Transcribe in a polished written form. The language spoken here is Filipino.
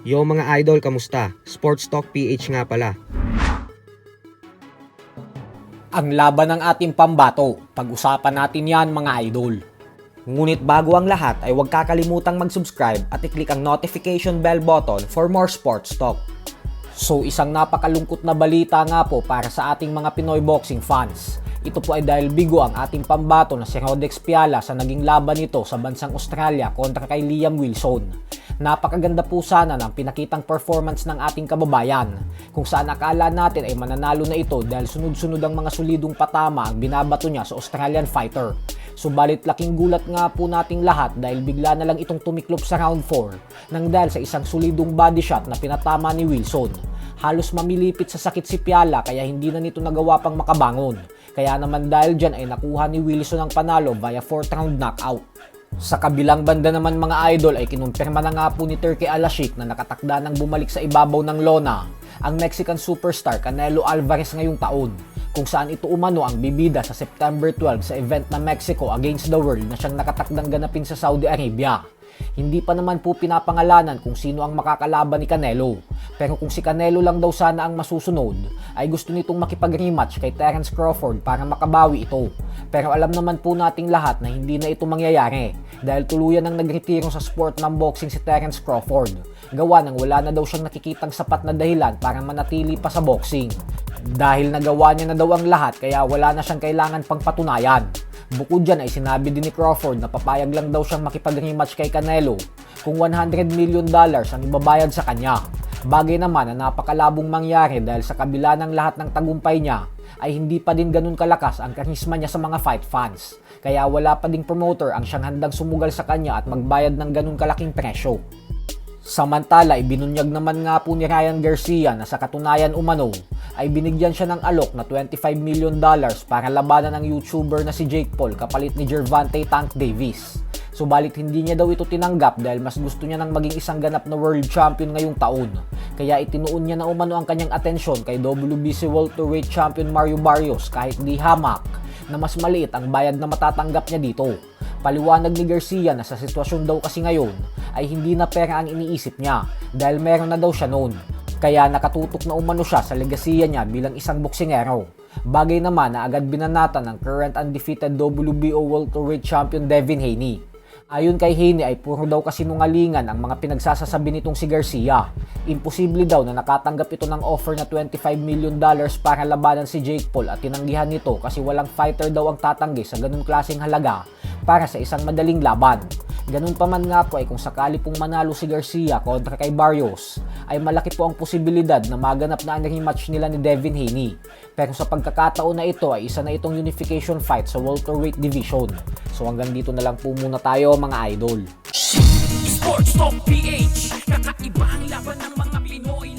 Yo mga idol, kamusta? Sports Talk PH nga pala. Ang laban ng ating pambato, pag-usapan natin yan mga idol. Ngunit bago ang lahat ay huwag kakalimutang mag-subscribe at i-click ang notification bell button for more sports talk. So isang napakalungkot na balita nga po para sa ating mga Pinoy boxing fans. Ito po ay dahil bigo ang ating pambato na si Rodex Piala sa naging laban nito sa bansang Australia kontra kay Liam Wilson. Napakaganda po sana ng pinakitang performance ng ating kababayan kung saan akala natin ay mananalo na ito dahil sunod-sunod ang mga solidong patama ang binabato niya sa Australian fighter. Subalit laking gulat nga po nating lahat dahil bigla na lang itong tumiklop sa round 4 nang dahil sa isang solidong body shot na pinatama ni Wilson. Halos mamilipit sa sakit si Piala kaya hindi na nito nagawa pang makabangon. Kaya naman dahil dyan ay nakuha ni Wilson ang panalo via 4th round knockout. Sa kabilang banda naman mga idol ay kinumpirma na nga po ni Turki Al-Ashik na nakatakda ng bumalik sa ibabaw ng lona ang Mexican superstar Canelo Alvarez ngayong taon, kung saan ito umano ang bibida sa September 12 sa event na Mexico Against the World na siyang nakatakdang ganapin sa Saudi Arabia. Hindi pa naman po pinapangalanan kung sino ang makakalaban ni Canelo. Pero kung si Canelo lang daw sana ang masusunod, ay gusto nitong makipag-rematch kay Terence Crawford para makabawi ito. Pero alam naman po nating lahat na hindi na ito mangyayari dahil tuluyan ang nagretiro sa sport ng boxing si Terence Crawford. Gawa nang wala na daw siyang nakikitang sapat na dahilan para manatili pa sa boxing. Dahil nagawa niya na daw ang lahat kaya wala na siyang kailangan pang patunayan. Bukod dyan ay sinabi din ni Crawford na papayag lang daw siyang makipag-rematch kay Canelo kung $100 million ang ibabayad sa kanya. Bagay naman na napakalabong mangyari dahil sa kabila ng lahat ng tagumpay niya ay hindi pa din ganun kalakas ang karisma niya sa mga fight fans. Kaya wala pa ding promoter ang siyang handang sumugal sa kanya at magbayad ng ganun kalaking presyo. Samantala, ibinunyag naman nga po ni Ryan Garcia na sa katunayan umano ay binigyan siya ng alok na $25 million para labanan ng YouTuber na si Jake Paul kapalit ni Gervonta Tank Davis. Subalit hindi niya daw ito tinanggap dahil mas gusto niya nang maging isang ganap na world champion ngayong taon. Kaya itinuon niya na umano ang kanyang atensyon kay WBC welterweight champion Mario Barrios kahit di hamak na mas maliit ang bayad na matatanggap niya dito. Paliwanag ni Garcia na sa sitwasyon daw kasi ngayon ay hindi na pera ang iniisip niya dahil meron na daw siya noon. Kaya nakatutok na umano siya sa legasiya niya bilang isang boksingero. Bagay naman na agad binanatan ng current undefeated WBO welterweight champion Devin Haney. Ayon kay Haney ay puro daw kasinungalingan ang mga pinagsasasabi nitong si Garcia. Imposible daw na nakatanggap ito ng offer na $25 million para labanan si Jake Paul at tinanggihan nito kasi walang fighter daw ang tatanggi sa ganung klaseng halaga para sa isang madaling laban. Ganun pa man nga po ay kung sakali pong manalo si Garcia kontra kay Barrios, ay malaki po ang posibilidad na maganap na ang rematch nila ni Devin Haney. Pero sa pagkakataon na ito ay isa na itong unification fight sa welterweight division. So hanggang dito na lang po muna tayo mga idol. Sports Talk PH, kakaiba ang laban ng mga Pinoy.